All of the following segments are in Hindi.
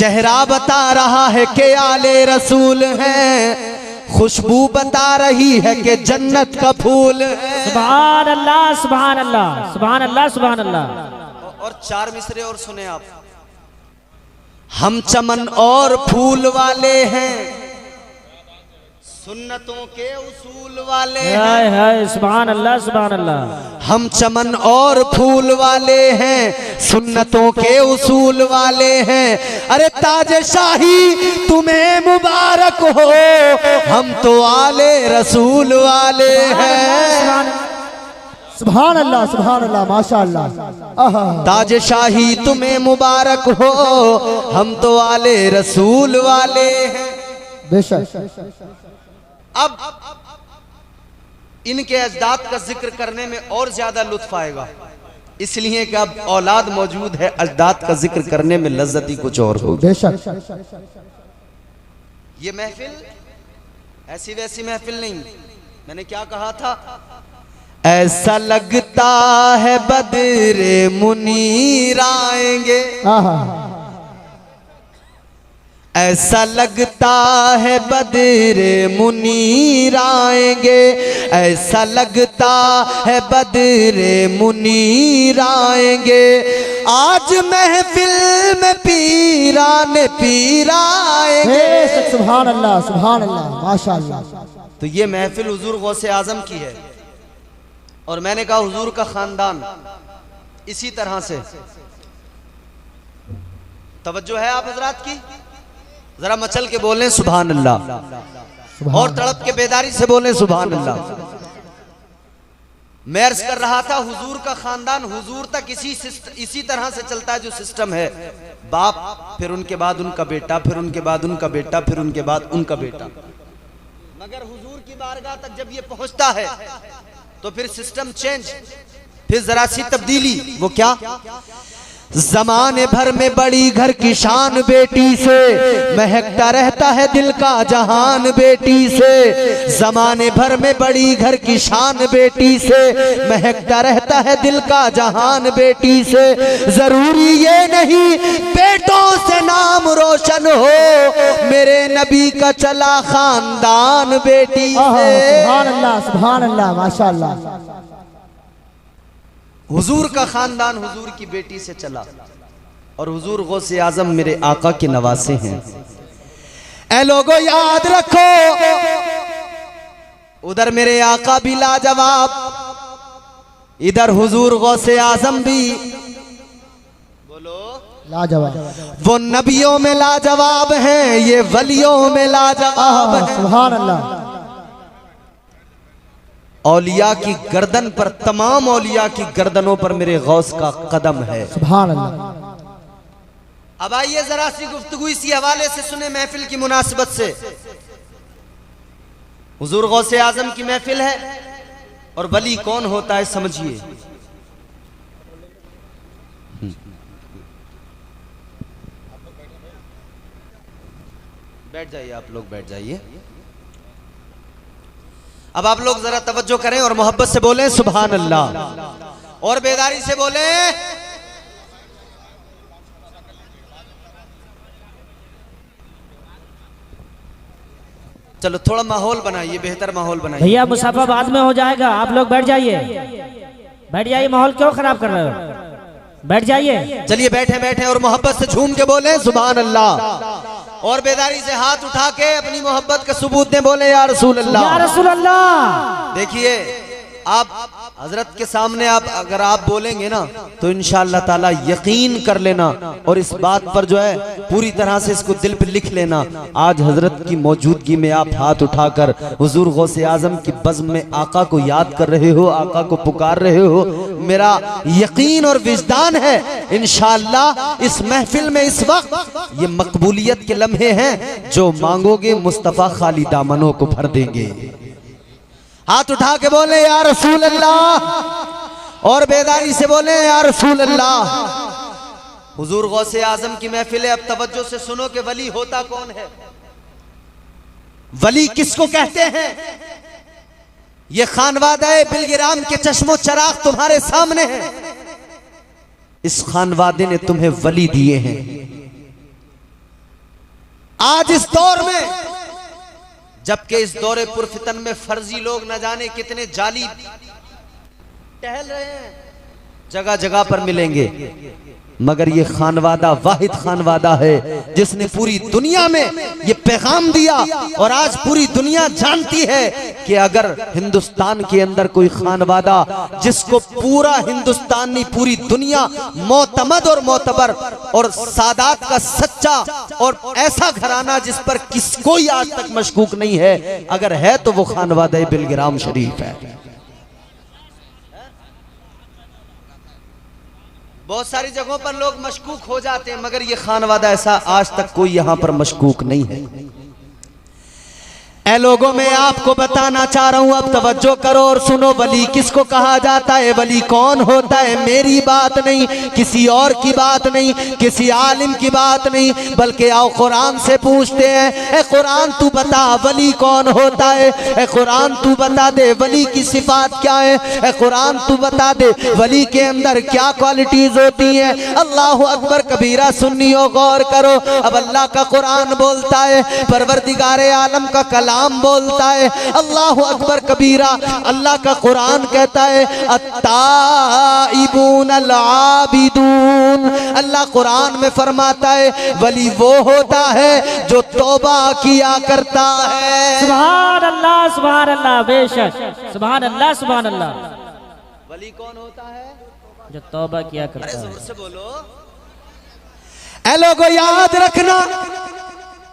चेहरा बता रहा है कि आले रसूल हैं, खुशबू बता रही है कि जन्नत का फूल है। सुभान अल्लाह सुभान अल्लाह सुभान अल्लाह सुभान अल्लाह। और 4 मिसरे और सुने आप। हम चमन और फूल वाले हैं, सुन्नतों के उसूल वाले हाय हैं। हाय सुभान अल्लाह सुभान अल्लाह। हम चमन और फूल वाले हैं, सुन्नतों के उसूल वाले हैं। अरे ताज शाही तुम्हें मुबारक हो, हम तो आले रसूल वाले हैं। सुभान अल्लाह माशाअल्लाह। ताज शाही तुम्हें मुबारक हो, हम तो आले रसूल वाले हैं। बेशक। अब इनके अजदाद का जिक्र करने में और ज्यादा लुत्फ आएगा, इसलिए कि अब औलाद मौजूद है, अजदाद का जिक्र करने में लज्जत ही कुछ और होगी। बेशक। ये महफिल ऐसी वैसी महफिल नहीं। मैंने क्या कहा था? ऐसा लगता है बदरे मुनीर आएंगे, ऐसा लगता है बदरे मुनीर आएंगे, ऐसा लगता है बदरे मुनीर आएंगे। आज महफिल में पीरान पीर आएंगे। सुभान अल्लाह माशाअल्लाह। तो ये महफिल हुजूर गौसे आजम की है, और मैंने कहा हुजूर का खानदान इसी तरह से। तवज्जो है आप हजरात की? जरा मचल के बोलें सुभान अल्लाह, और तड़प के बेदारी से बोलें सुभान अल्लाह। मैं अर्ज कर रहा था हुजूर का खानदान हुजूर तक इसी तरह से चलता है जो सिस्टम है। बाप, फिर उनके बाद उनका बेटा, फिर उनके बाद उनका बेटा, फिर उनके बाद उनका बेटा। मगर हुजूर की बारगाह तक जब ये पहुंचता है तो फिर सिस्टम चेंज, फिर जरा सी तब्दीली। वो क्या? ज़माने भर में बड़ी घर की शान बेटी से, महकता रहता है दिल का जहान बेटी से। ज़माने भर में बड़ी घर की शान बेटी से, महकता रहता है दिल का जहान बेटी से। जरूरी ये नहीं बेटों से नाम रोशन हो, मेरे नबी का चला खानदान बेटी से। सुभान अल्लाह माशाअल्लाह। हुजूर का खानदान हुजूर की बेटी से चला, और हुजूर गौसे आजम मेरे आका के नवासे हैं। ऐ लोगों याद रखो, उधर मेरे आका भी लाजवाब, इधर हुजूर गौसे आजम भी बोलो लाजवाब। वो नबियों में लाजवाब हैं, ये वलियों में लाजवाब हैं। सुभान अल्लाह। औलिया की गर्दन पर, तमाम औलिया की गर्दनों पर मेरे गौस का कदम है। सुभान अल्लाह। अब आइए जरा सी गुफ्तगू इसी हवाले से सुने महफिल की मुनासिबत से। हुजूर गौसे आजम की महफिल है, और वली कौन होता है समझिए। बैठ जाइए, आप लोग बैठ जाइए। अब आप लोग जरा तवज्जो करें और मोहब्बत से बोलें सुभान अल्लाह, और बेदारी से बोलें। चलो थोड़ा माहौल बनाइए, बेहतर माहौल बनाइए। भैया मुसाफा बाद में हो जाएगा, आप लोग बैठ जाइए, बैठ जाइए। माहौल क्यों खराब कर रहे हो? बैठ जाइए। चलिए बैठे बैठे और मोहब्बत से झूम के बोले सुभान अल्लाह, और बेदारी से हाथ उठा के अपनी मोहब्बत का सबूत दें, बोले या रसूल अल्लाह, या रसूल अल्लाह। देखिए आप हजरत के सामने अगर आप बोलेंगे ना तो इंशाअल्लाह ताला यकीन कर लेना, और इस बात पर जो है पूरी तरह से इसको दिल पे लिख लेना। आज हजरत की मौजूदगी में आप हाथ उठाकर हुजूर गौसे आजम की बज़्म में आका को याद कर रहे हो, आका को पुकार रहे हो। मेरा यकीन और विजदान है इंशाअल्लाह इस महफिल में इस वक्त ये मकबूलियत के लम्हे हैं, जो मांगोगे मुस्तफा खाली दामनों को भर देंगे। हाथ उठा के बोले या रसूल अल्लाह, और बेदारी से बोले या रसूल अल्लाह। हुजूर गौसे आजम की महफिल है, अब तवज्जो से सुनो कि वली होता कौन है, वली किसको कहते हैं। ये खानवादे बिलगिराम के चश्मो चराग तुम्हारे सामने है। इस खानवादे ने तुम्हें वली दिए हैं। आज इस दौर में, जबकि इस दौरे पुरफितन में फर्जी लोग न जाने कितने जाली टहल रहे हैं, जगह जगह पर मिलेंगे, मगर ये खानवादा वाहिद खानवादा है जिसने पूरी दुनिया में ये पैगाम दिया। और आज पूरी दुनिया जानती है कि अगर हिंदुस्तान के अंदर कोई खानवादा जिसको पूरा हिंदुस्तान नहीं पूरी दुनिया मोतमद और मोतबर और सादात का सच्चा और ऐसा घराना जिस पर कोई आज तक मशकूक नहीं है, अगर है तो वो खानवादा बिलग्राम शरीफ है। बहुत सारी जगहों पर लोग मशकूक हो जाते हैं, मगर ये खानवादा ऐसा आज तक कोई यहां पर मशकूक नहीं है। ऐ लोगों, मैं आपको बताना चाह रहा हूं, अब तवज्जो करो और सुनो। वली किसको कहा जाता है, वली कौन होता है, मेरी बात नहीं, किसी और की बात नहीं, किसी आलिम की बात नहीं, बल्कि आओ कुरान से पूछते हैं। ए कुरान तू बता वली कौन होता है, ए कुरान तू बता दे वली की सिफात क्या है, ए कुरान तू बता दे वली के अंदर क्या क्वालिटीज होती हैं। अल्लाह अकबर कबीरा, सुन्नियों गौर करो। अब अल्लाह का कुरान बोलता है, परवरदिगारे आलम का कलाम बोलता है, अल्लाह अकबर कबीरा। अल्लाह का कुरान कहता है अत्ताइबून अल-आबिदून। अल्लाह कुरान में फरमाता है वली वो होता है जो तौबा किया करता है। सुभान अल्लाह, बेशक सुभान अल्लाह। वली कौन होता है, जो तौबा किया करता है। जोर से बोलो। ऐ लोगों याद रखना,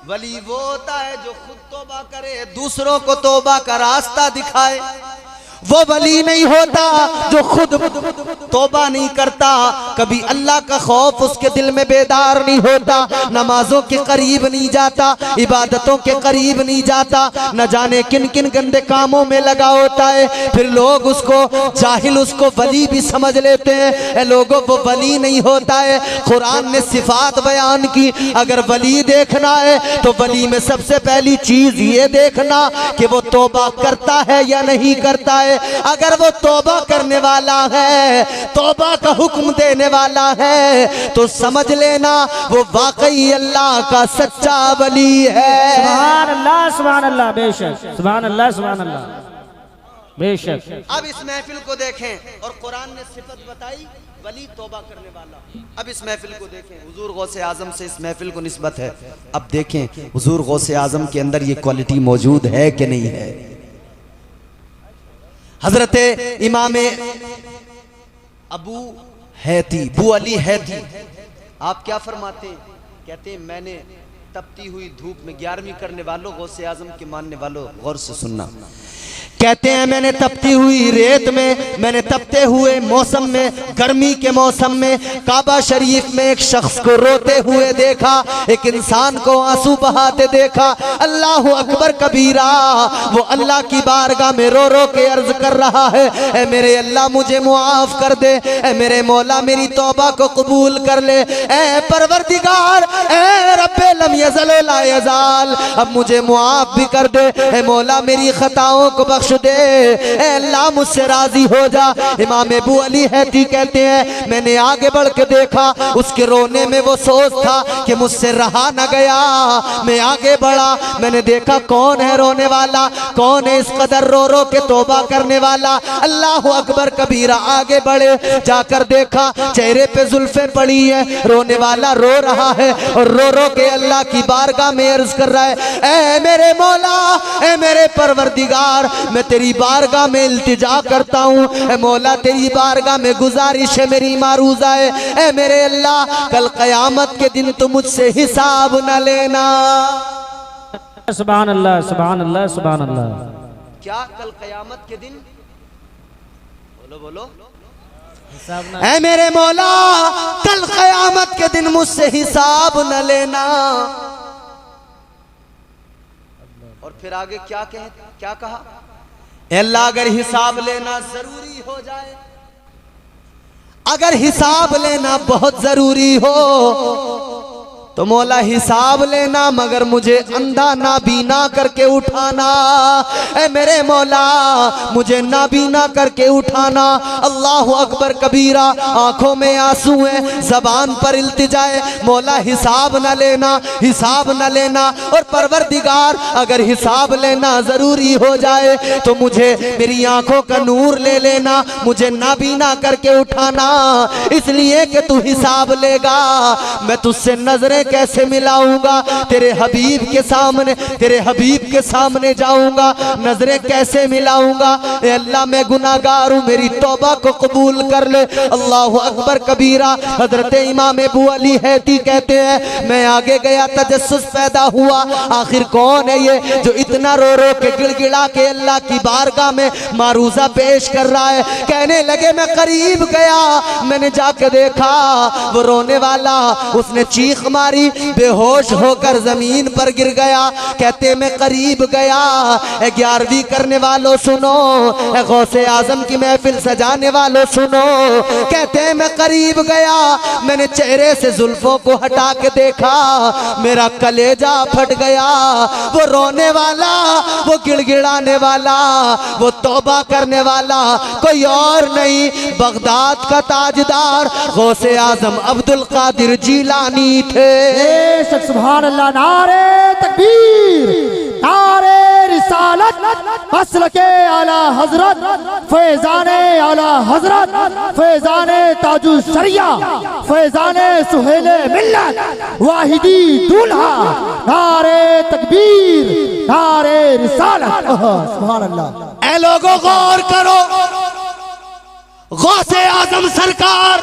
वली वो होता है जो खुद तौबा करे, दूसरों को तौबा का रास्ता दिखाए। वो वली नहीं होता जो खुद तौबा नहीं करता, कभी अल्लाह का खौफ उसके दिल में बेदार नहीं होता, नमाजों के करीब नहीं जाता, इबादतों के करीब नहीं जाता, न जाने किन किन गंदे कामों में लगा होता है। फिर लोग उसको जाहिल, उसको वली भी समझ लेते हैं। लोगों, वो वली नहीं होता है। कुरान ने सिफात बयान की, अगर वली देखना है तो वली में सबसे पहली चीज ये देखना कि वो तौबा करता है या नहीं करता है। अगर वो तौबा करने वाला है, तौबा का हुक्म देने वाला है, तो समझ लेना वो वाकई अल्लाह का सच्चा वली है। सुभान अल्लाह, बेशक सुभान अल्लाह, बेशक। अब इस महफिल को देखें, और कुरान ने सिफत बताई वली तौबा करने वाला। अब इस महफिल को देखें, हुजूर गौसे आजम से इस महफिल को निस्बत है। अब देखें हुजूर गौसे आजम के अंदर ये क्वालिटी मौजूद है कि नहीं है। हजरत इमाम अबू हैती, बू अली हैती, आप क्या फरमाते हैं, कहते हैं मैंने तपती हुई धूप में, 11वीं करने वालों, गौसे आजम के मानने वालों गौर से सुनना, कहते हैं मैंने तपती हुई रेत में, मैंने तपते हुए मौसम में, गर्मी के मौसम में काबा शरीफ में एक शख्स को रोते हुए देखा, एक इंसान को आंसू बहाते देखा। अल्लाह अकबर कबीरा, वो अल्लाह की बारगाह में रो रो के अर्ज कर रहा है, ए मेरे अल्लाह मुझे मुआफ कर दे, ए मेरे मौला मेरी तौबा को कबूल कर ले, ए परवरदिगार, ए रब्बे लम यज़ल व ला यज़ाल, अब मुझे मुआफ भी कर दे, ए मौला मेरी खताओं को बख्श दे, अल्लाह मुझसे राजी हो जा। इमाम अबू अली हैती कहते हैं मैंने आगे बढ़ के देखा, उसके रोने में वो सोच था कि मुझसे रहा न गया। मैं आगे बढ़ा, मैंने देखा कौन है रोने वाला, कौन है इस कदर रो रो के तौबा करने वाला। अल्लाह अकबर कबीरा, आगे बढ़े, जाकर देखा चेहरे पे जुल्फे पड़ी है, रोने वाला रो रहा है और रो रो के अल्लाह की बारगाह में अर्ज कर रहा है, ए मेरे मौला, ए मेरे परवरदिगार, मैं तेरी बारगाह में इल्तिजा करता हूँ, ए मौला तेरी बारगाह में गुजारिश है मेरी मारूजा है, ए मेरे अल्लाह कल कयामत के दिन तुम मुझसे हिसाब न लेना। सुभान अल्लाह, सुभान अल्लाह, सुभान अल्लाह। क्या कल कयामत के दिन, बोलो बोलो, ऐ मेरे मौला कल कयामत के दिन मुझसे हिसाब न लेना। और फिर आगे क्या कहा, अल्लाह अगर हिसाब लेना जरूरी हो जाए, अगर हिसाब लेना बहुत जरूरी हो तो मौला हिसाब लेना मगर मुझे अंधा नाबीना करके उठाना। ऐ मेरे मौला मुझे नाबीना करके उठाना। अल्लाह अकबर कबीरा, आंखों में आंसू है, जबान पर इल्तिजाए, मौला हिसाब न लेना, हिसाब न लेना। और परवरदिगार अगर हिसाब लेना जरूरी हो जाए तो मुझे मेरी आंखों का नूर ले लेना, मुझे नाबीना करके उठाना, इसलिए कि तू हिसाब लेगा। मैं तुझसे नजरें कैसे मिलाऊंगा, तेरे हबीब के सामने, तेरे हबीब के सामने जाऊंगा, नजरें कैसे मिलाऊंगा। ए अल्लाह मैं गुनाहगार हूं, मेरी तौबा को कबूल कर ले। अल्लाह अकबर कबीरा। हजरत इमाम अबू अली हैती कहते हैं मैं आगे गया, तजस्सुस पैदा हुआ, आखिर कौन है ये जो इतना रो रो के गिड़गिड़ा के अल्लाह की बारगाह में मारूजा पेश कर रहा है। कहने लगे मैं करीब गया, मैंने जाके देखा वो रोने वाला, उसने चीख मारी, बेहोश होकर जमीन पर गिर गया। कहते मैं करीब गया, 11वीं करने वालों सुनो, गौसे आजम की महफिल सजाने वालों सुनो। कहते मैं करीब गया, मैंने चेहरे से जुल्फों को हटा के देखा, मेरा कलेजा फट गया। वो रोने वाला, वो गिड़गिड़ाने वाला, वो तौबा करने वाला कोई और नहीं, बगदाद का ताजदार गौसे आजम अब्दुल कादिर जीलानी थे। सुभान अल्लाह। नारे तकबीर, नारे रिसालत, मसलके आला हजरत, फैजाने आला हजरत, फैजाने ताजु शरिया, फैजाने सुहेले मिल्लत, वाहिदी दूल्हा। नारे तकबीर, नारे रिसालत। सुभान अल्लाह। ऐ लोगों गौर करो, गौसे आजम सरकार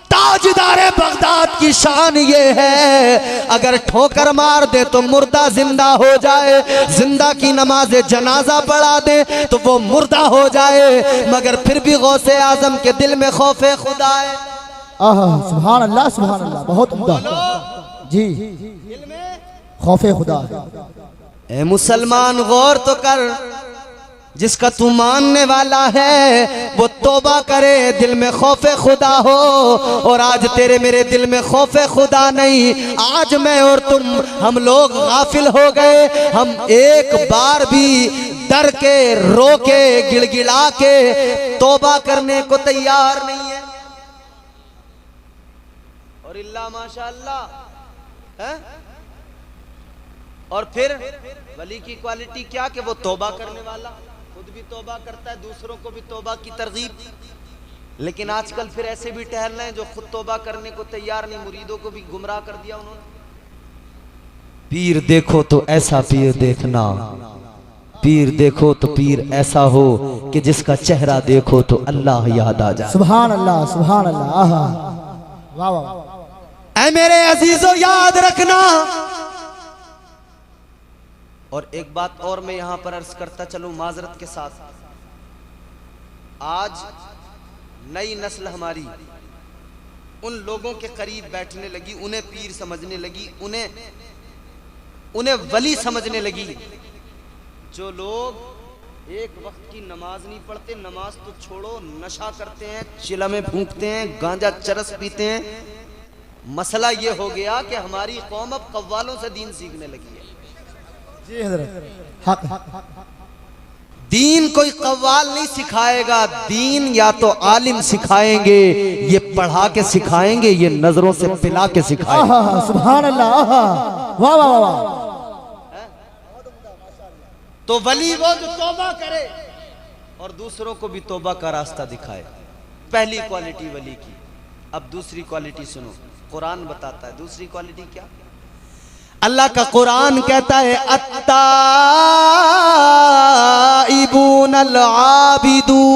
ताजदारे बगदाद की शान ये है, अगर ठोकर मार दे तो मुर्दा जिंदा हो जाए, जिंदा की नमाज जनाजा पढ़ा दे तो वो मुर्दा हो जाए, मगर फिर भी गौसे आजम के दिल में खौफे खुदा है। सुभान अल्लाह, सुभान अल्लाह, बहुत उम्दा जी, खौफे खुदा। ए मुसलमान गौर तो कर, जिसका तू मानने वाला है वो तौबा करे, दिल में खौफे खुदा हो। और आज तेरे मेरे दिल में खौफे खुदा नहीं, आज मैं और तुम हम लोग गाफिल हो गए। हम एक बार भी डर के, रो के, गिड़गिड़ा के तौबा करने को तैयार नहीं है। और इल्ला माशाअल्लाह है। और फिर वली की क्वालिटी क्या कि वो तौबा करने वाला, खुद भी तौबा करता है, दूसरों को भी तौबा की तरगीब। लेकिन आजकल फिर ऐसे भी टहल रहे हैं जो खुद तौबा करने को तैयार नहीं, मुरीदों को भी गुमराह कर दिया उन्होंने। पीर देखो तो ऐसा पीर देखना, पीर देखो तो पीर ऐसा हो कि जिसका चेहरा देखो तो अल्लाह याद आ जाए। सुभान अल्लाह, सुभान अल्लाह। वाह वाह। ऐ मेरे अजीजों याद रखना। और एक बात और मैं यहां पर अर्ज करता चलूं माजरत के साथ, आज नई नस्ल हमारी उन लोगों के करीब बैठने लगी, उन्हें पीर समझने लगी, उन्हें वली समझने लगी। जो लोग एक वक्त की नमाज नहीं पढ़ते, नमाज तो छोड़ो, नशा करते हैं, चिलमें फूंकते हैं, गांजा चरस पीते हैं। मसला ये हो गया कि हमारी कौम अब कव्वालों से दीन सीखने लगी है। जी हज़रत, हक। दीन कोई कव्वाल नहीं सिखाएगा, दीन या तो आलिम सिखाएंगे, ये पढ़ा के सिखाएंगे, ये नजरों से पिला के सिखाएंगे। सुभान अल्लाह। वाह वाह वाह। तो वली वो जो तौबा करे और दूसरों को भी तौबा का रास्ता दिखाए, पहली क्वालिटी वली की। अब दूसरी क्वालिटी सुनो, कुरान बताता है दूसरी क्वालिटी क्या। अल्लाह का कुरान कहता है अत्ताइबूनल आबिदून।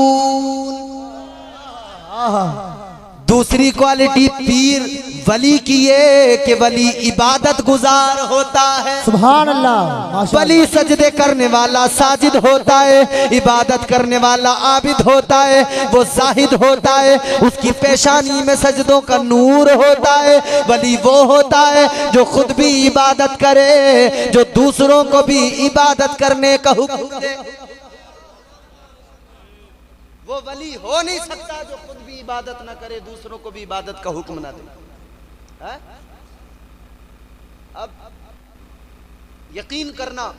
दूसरी क्वालिटी पीर वली की ये कि वली इबादत गुजार होता है। सुभान अल्लाह। वली सजदे करने वाला साजिद होता है, इबादत करने वाला आबिद होता है, वो जाहिद होता है, उसकी पेशानी में सजदों का नूर होता है। वली वो होता है जो खुद भी इबादत करे, जो दूसरों को भी इबादत करने का हुक्म दे। वो वली हो नहीं सकता जो खुद भी इबादत ना करे, दूसरों को भी इबादत का हुक्म ना दे। अब यकीन करना,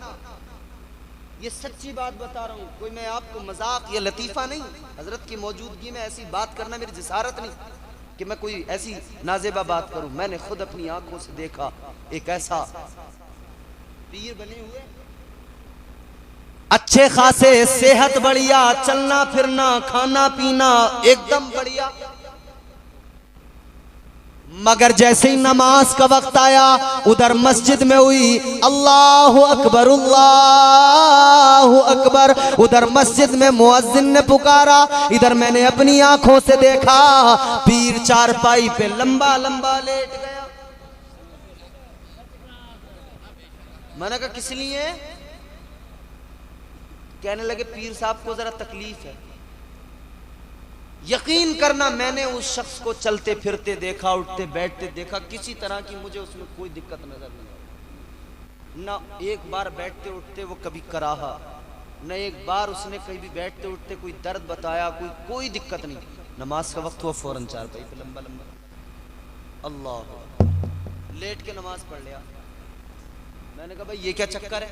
ये सच्ची बात बता रहा हूँ, कोई मैं आपको मजाक या लतीफ़ा नहीं, हजरत की मौजूदगी में ऐसी बात करना मेरी जिसारत नहीं कि मैं कोई ऐसी नाजेबा बात करूं। मैंने खुद अपनी आंखों से देखा एक ऐसा पीर बने हुए, अच्छे खासे, सेहत बढ़िया, चलना फिरना खाना पीना एकदम बढ़िया, मगर जैसे ही नमाज का वक्त आया उधर मस्जिद में हुई अल्लाहु अकबर अल्लाहु अकबर, उधर मस्जिद में मुअज्जिन ने पुकारा, इधर मैंने अपनी आंखों से देखा पीर चारपाई पे लंबा लंबा लेट गया। मैंने कहा किस लिए? कहने लगे पीर साहब को जरा तकलीफ है। यकीन करना मैंने उस शख्स को चलते फिरते देखा, उठते बैठते देखा, किसी तरह की मुझे उसमें कोई दिक्कत नजर नहीं आई। ना एक बार बैठते उठते वो कभी कराहा, न एक बार उसने कभी बैठते उठते कोई दर्द बताया, कोई दिक्कत नहीं। नमाज का वक्त हुआ, फौरन चारपाई पे लंबा लंबा अल्लाह लेट के नमाज पढ़ लिया। मैंने कहा भाई ये क्या चक्कर है?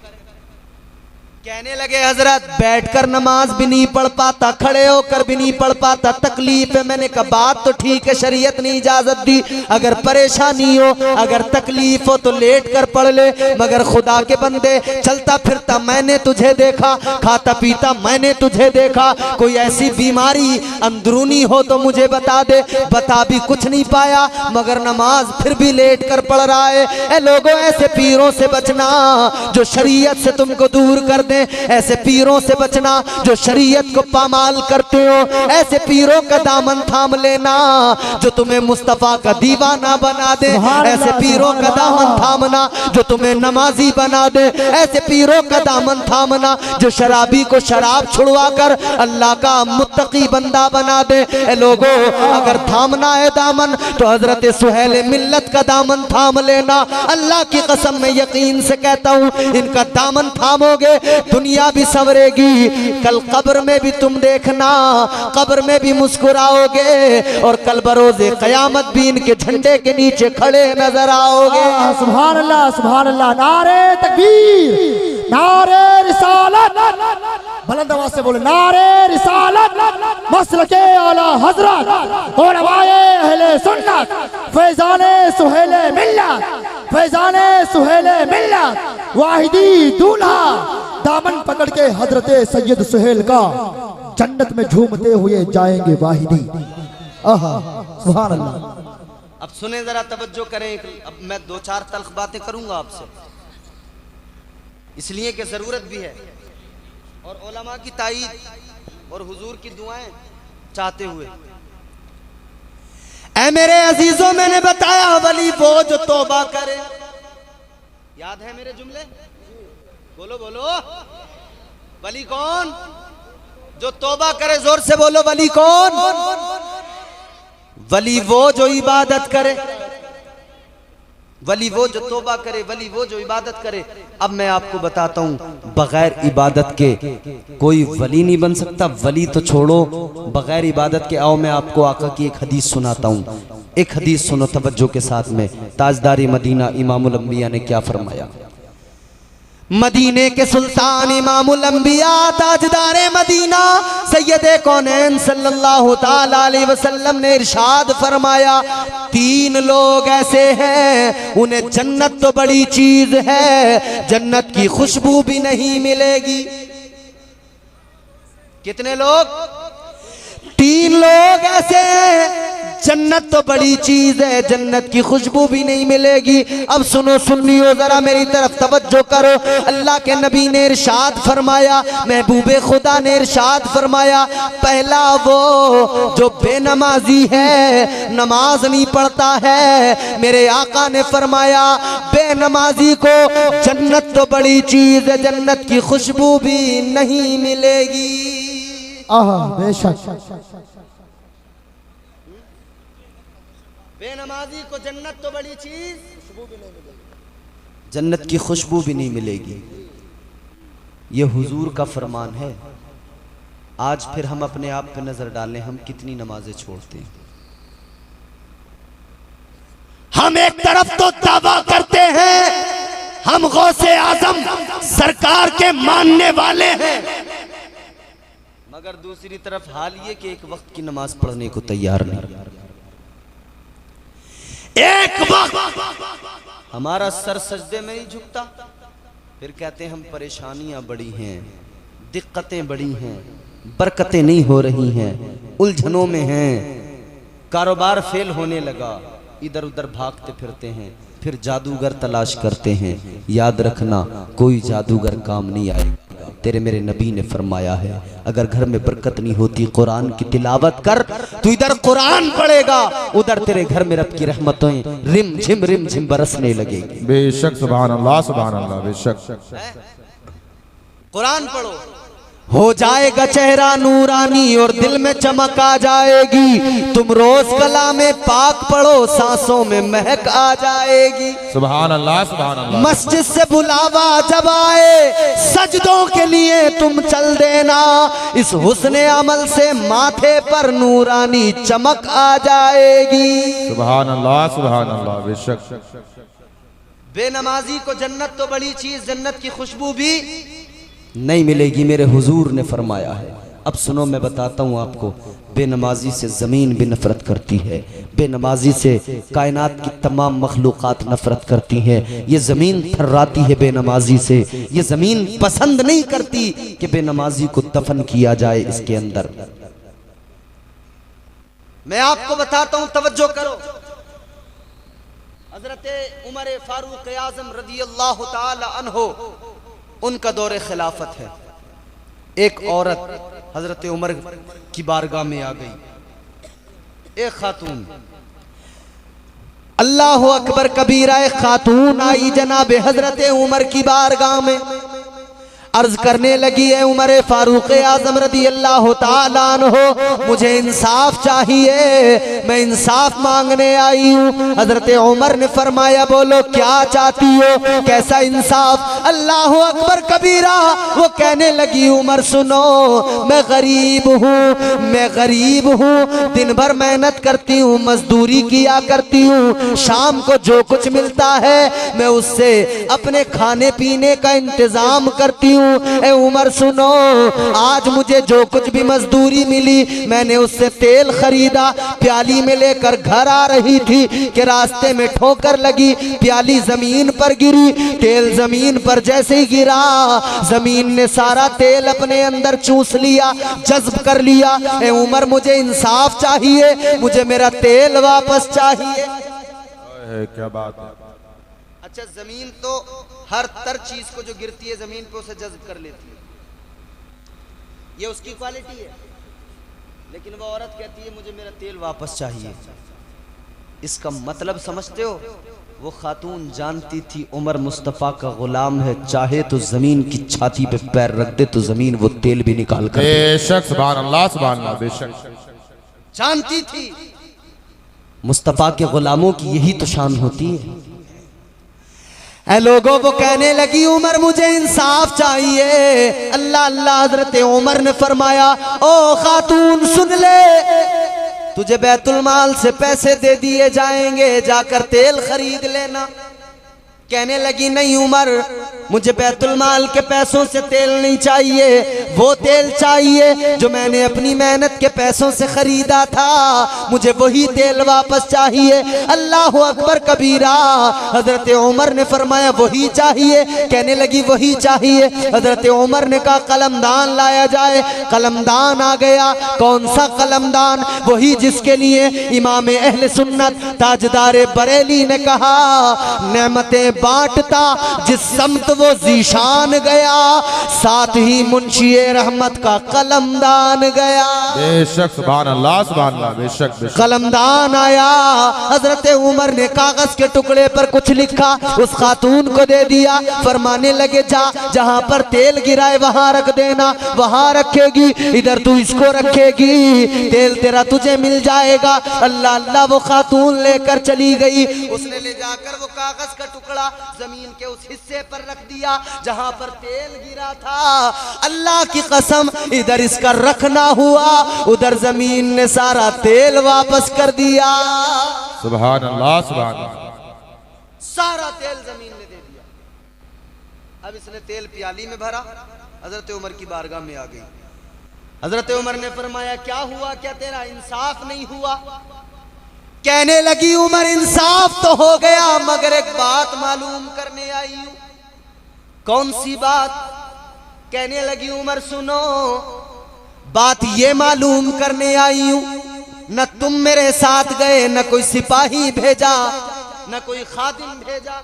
कहने लगे हजरत बैठकर नमाज भी नहीं पढ़ पाता, खड़े होकर भी नहीं पढ़ पाता, तकलीफ है। मैंने कहा बात तो ठीक है, शरीयत ने इजाजत दी, अगर परेशानी हो, अगर तकलीफ हो तो लेट कर पढ़ ले, मगर खुदा के बंदे चलता फिरता मैंने तुझे देखा, खाता पीता मैंने तुझे देखा, कोई ऐसी बीमारी अंदरूनी हो तो मुझे बता दे। बता भी कुछ नहीं पाया, मगर नमाज फिर भी लेट कर पढ़ रहा है। ए लोगों, ऐसे पीरों से बचना जो शरीयत से तुमको दूर कर, ऐसे पीरों से बचना जो शरीयत को पामाल करते हो, ऐसे पीरों का दामन थाम लेना जो तुम्हें मुस्तफा का दीवाना बना दे, ऐसे पीरों का दामन थामना जो तुम्हें नमाजी बना दे, ऐसे पीरों का दामन थामना जो शराबी को शराब छुड़वा कर अल्लाह का मुत्तकी बंदा बना दे। ए लोगों, अगर थामना है दामन तो हजरत सुहेल मिल्लत का दामन थाम लेना। अल्लाह की कसम मैं यकीन से कहता हूँ, इनका दामन थामोगे दुनिया भी संवरेगी, कल कब्र में भी तुम देखना, कब्र में भी मुस्कुराओगे और कल बरोज़े क़यामत भी इनके झंडे के नीचे खड़े नजर आओगे। सुभान अल्लाह, सुभान अल्लाह। नारे तकबीर, नारे रिसालत, बुलंद आवाज से बोले नारे रिसालत, मसलके आला हजरत, उलमाए अहले सुन्नत, फैज़ाने सुहेले मिल्लत, फैज़ाने सुहेले मिल्लत, वाहिदी दूल्हा, दामन पकड़ के हजरते सैयद सुहेल का जन्नत में झूमते हुए जाएंगे वाहिदी। आहा, सुभान अल्लाह। अब सुने जरा, तवज्जो करें। अब मैं दो चार तल्ख बातें करूंगा आपसे, इसलिए कि जरूरत भी है और उलमा की ताईद और हुजूर की दुआएं चाहते हुए। ऐ मेरे अजीजों, मैंने बताया वली वो जो तौबा करे। याद है मेरे जुमले? बोलो बोलो, वली कौन? जो तौबा करे। जोर से बोलो, वली कौन? वली वो जो इबादत करे, वली वो जो तौबा करे, वली वो जो इबादत करे। अब मैं आपको बताता हूं, बगैर इबादत के कोई वली नहीं बन सकता। वली तो छोड़ो, बगैर इबादत के। आओ मैं आपको आका की एक हदीस सुनाता हूं। एक हदीस सुनो तवज्जो के साथ में। ताजदारी मदीना इमामुल अंबिया ने क्या फरमाया। मदीने के सुल्तान इमामुल अंबिया ताजदारे मदीना सैयदे कौनैन सल्लल्लाहु ताला अलैहि वसल्लम ने इरशाद फरमाया, तीन लोग ऐसे हैं उन्हें जन्नत तो बड़ी चीज है, जन्नत की खुशबू भी नहीं मिलेगी। कितने लोग? तीन लोग ऐसे हैं, जन्नत तो बड़ी चीज है, जन्नत की खुशबू भी नहीं मिलेगी। अब सुनो सुन्नियो, जरा मेरी तरफ तवज्जो करो। अल्लाह के नबी ने इरशाद फरमाया, महबूबे खुदा ने इरशाद फरमाया, पहला वो जो बेनमाजी है, नमाज नहीं पढ़ता है। मेरे आका ने फरमाया, बेनमाजी को जन्नत तो बड़ी चीज है, जन्नत की खुशबू भी नहीं मिलेगी। आहा, बेशक। बेनमाजी को जन्नत तो बड़ी चीज, खुशबू भी नहीं मिलेगी, जन्नत की खुशबू भी नहीं मिलेगी। ये हुजूर का फरमान है। आज फिर हम अपने आप पे नजर डालें, हम कितनी नमाजें छोड़ते हैं। हम एक तरफ तो दावा करते हैं हम गौसे आजम सरकार के मानने वाले हैं, मगर दूसरी तरफ हाल ये कि एक वक्त की नमाज पढ़ने को तैयार नहीं। एक वक्त हमारा सर सजदे में नहीं झुकता, फिर कहते हैं हम परेशानियां बड़ी हैं, दिक्कतें बड़ी हैं, बरकतें नहीं हो रही हैं, उलझनों में हैं, कारोबार फेल होने लगा, इधर उधर भागते फिरते हैं, फिर जादूगर तलाश करते हैं। याद रखना कोई जादूगर काम नहीं आएगा। तेरे मेरे नबी ने फरमाया है अगर घर में बरकत नहीं होती कुरान की तिलावत कर, तू इधर कुरान पढ़ेगा उधर तेरे घर में रब की रहमतें रिम झिम बरसने लगेगी। बेशक सुभान अल्लाह बेशक। कुरान पढ़ो, हो जाएगा चेहरा नूरानी और दिल में चमक आ जाएगी। तुम रोज कलामे पाक पढ़ो, सांसों में महक आ जाएगी। सुभान अल्लाह। मस्जिद से बुलावा जब आए सजदों के लिए तुम चल देना, इस हुस्ने अमल से माथे पर नूरानी चमक आ जाएगी। सुभान अल्लाह बेशक। बेनमाजी को जन्नत तो बड़ी चीज, जन्नत की खुशबू भी नहीं मिलेगी, मेरे हुजूर ने फरमाया है। अब सुनो मैं बताता हूँ आपको, बेनमाजी से ज़मीन भी नफरत करती है, बेनमाजी से कायनात की तमाम मखलूक़ात नफरत करती हैं। ये ज़मीन थर्राती है बेनमाजी से, ये ज़मीन पसंद नहीं करती कि बेनमाजी को दफन किया जाए इसके अंदर। मैं आपको बताता हूँ, तवज्जो करो। हज़रत उमर फारूक आज़म रज़ियल्लाहु ताला अन्हु, उनका दौरे खिलाफत है। एक औरत हजरत उमर की बारगाह में आ गई, एक खातून, अल्लाह अकबर कबीरा, एक खातून आई जनाब हजरत उमर की बारगाह में, अर्ज करने लगी है उमर फारूक आजम रदी अल्लाह ताला अन्हो, मुझे इंसाफ चाहिए, मैं इंसाफ मांगने आई हूँ। हजरत उमर ने फरमाया बोलो क्या चाहती हो, कैसा इंसाफ। अल्लाह अकबर कबीरा, वो कहने लगी उमर सुनो, मैं गरीब हूँ, दिन भर मेहनत करती हूँ, मजदूरी किया करती हूँ, शाम को जो कुछ मिलता है मैं उससे अपने खाने पीने का इंतजाम करती हूँ। ए उमर सुनो, आज मुझे जो कुछ भी मजदूरी मिली मैंने उससे तेल खरीदा, प्याली में लेकर घर आ रही थी कि रास्ते में ठोकर लगी, प्याली जमीन पर गिरी, तेल जमीन पर जैसे ही गिरा जमीन ने सारा तेल अपने अंदर चूस लिया, जज्ब कर लिया। ए उमर मुझे इंसाफ चाहिए, मुझे मेरा तेल वापस चाहिए। क्या बात है। अच्छा, जमीन तो हर तर चीज को जो गिरती है जमीन पे उसे जज्ब कर लेती है, ये उसकी क्वालिटी है, लेकिन वो औरत कहती है मुझे मेरा तेल वापस चाहिए। इसका मतलब समझते हो, वो खातून जानती थी उमर मुस्तफ़ा का गुलाम है, चाहे तो जमीन की छाती पे पैर रख दे तो जमीन वो तेल भी निकाल कर बेशक सुभान अल्लाह बेशक। जानती थी मुस्तफ़ा के गुलामों की यही तो शान होती है। ऐ लोगों, वो कहने लगी उमर मुझे इंसाफ चाहिए। अल्लाह अल्लाह, हजरत उमर ने फरमाया ओ खातून सुन ले, तुझे बैतुल माल से पैसे दे दिए जाएंगे, जाकर तेल खरीद लेना। कहने लगी नहीं उमर, मुझे बैतुल माल के पैसों से तेल नहीं चाहिए, वो तेल चाहिए जो मैंने अपनी मेहनत के पैसों से खरीदा था, मुझे वही तेल वापस चाहिए। अल्लाह अकबर कबीरा, हजरत उमर ने फरमाया वही चाहिए। कहने लगी वही चाहिए। हजरत उमर ने कहा कलमदान लाया जाए। कलमदान आ गया। कौन सा कलमदान? वही जिसके लिए इमाम अहले सुन्नत ताजदार बरेली ने कहा नेमतें बांटता जिस समत वो जीशान गया, साथ ही मुंशी रहमत का कलमदान गया। बेशक सुभान अल्लाह बेशक बेशक। कलमदान आया, हजरत उमर ने कागज के टुकड़े पर कुछ लिखा, उस खातून को दे दिया। फरमाने लगे जा जहां पर तेल गिराए वहां रख देना, वहां रखेगी, इधर तू इसको रखेगी, तेल तेरा तुझे मिल जाएगा। अल्लाह अल्लाह, वो खातून लेकर चली गई। उसने ले जाकर वो कागज का टुकड़ा जमीन के उस हिस्से पर रख दिया जहां पर तेल गिरा था। अल्लाह की कसम, इधर इसका रखना हुआ, उधर जमीन ने सारा तेल वापस कर दिया। सुभान अल्लाह सुभान अल्लाह। सारा तेल जमीन ने दे दिया। अब इसने तेल प्याली में भरा, हजरत उमर की बारगाह में आ गई। हजरत उमर ने फरमाया क्या हुआ, क्या तेरा इंसाफ नहीं हुआ? कहने लगी उमर इंसाफ तो हो गया, मगर एक बात मालूम करने आई हूं। कौन सी बात? कहने लगी उमर सुनो, बात ये मालूम करने आई हूं, न तुम मेरे साथ गए, न कोई सिपाही भेजा, न कोई खादिम भेजा,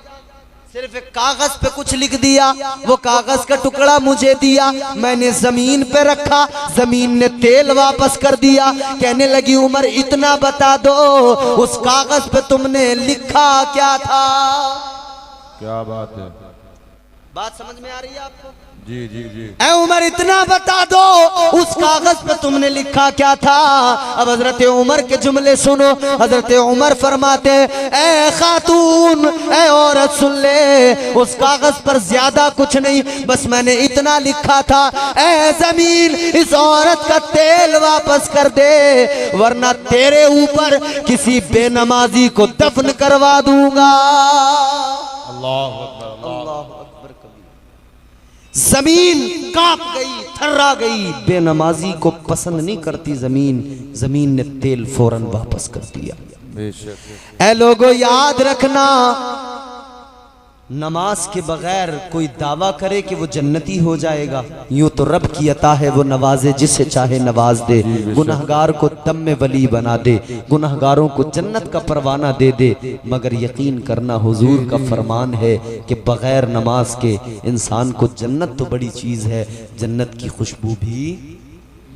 सिर्फ एक कागज पे कुछ लिख दिया। वो कागज का टुकड़ा मुझे दिया, मैंने जमीन पे रखा, जमीन ने तेल वापस कर दिया। कहने लगी उमर इतना बता दो, उस कागज पे तुमने लिखा क्या था? क्या बात है, बात समझ में आ रही है आपको? जी जी जी। ऐ उमर इतना बता दो, उस कागज पे तुमने लिखा क्या था? अब हजरत उमर के जुमले सुनो। हजरत उमर फरमाते ऐ खातून, ऐ औरत सुन ले, उस कागज पर ज्यादा कुछ नहीं, बस मैंने इतना लिखा था, ऐ जमीन इस औरत का तेल वापस कर दे, वरना तेरे ऊपर किसी बेनमाजी को दफन करवा दूंगा। अल्लाह अकबर, अल्लाह। जमीन कांप गई, थर्रा गई, बेनमाजी को पसंद नहीं करती जमीन। जमीन ने तेल फौरन वापस कर दिया। बेशक। ऐ लोगों याद रखना, नमाज के बगैर कोई दावा करे कि वो जन्नती हो जाएगा, यूं तो रब की अता है, वो नवाजे जिसे चाहे नवाज दे। गुनहगार को दम में वली बना दे, गुनहगारों को जन्नत का परवाना दे दे। मगर यकीन करना हुजूर का फरमान है कि बगैर नमाज के इंसान को जन्नत तो बड़ी चीज है, जन्नत की खुशबू भी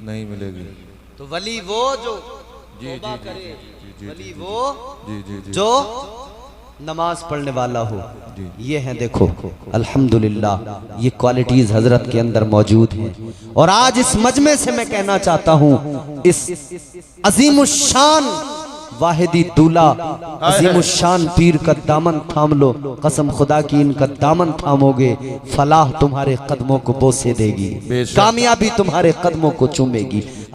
नहीं मिलेगी। तो वली वो जो जी तौबा जी करे, जी वली वो जी जी जी। जो नमाज पढ़ने वाला हो। ये है देखो अल्हम्दुलिल्लाह, ये क्वालिटीज हजरत के अंदर मौजूद हैं। और आज इस मजमे से मैं कहना चाहता हूं, इस अजीमुशान वाहिदी दूल्हा, अजीमुशान पीर का दामन थाम लो, कसम खुदा की इनका दामन थामोगे, फलाह तुम्हारे कदमों को बोसे देगी, कामयाबी तुम्हारे कदमों को चूमेगी।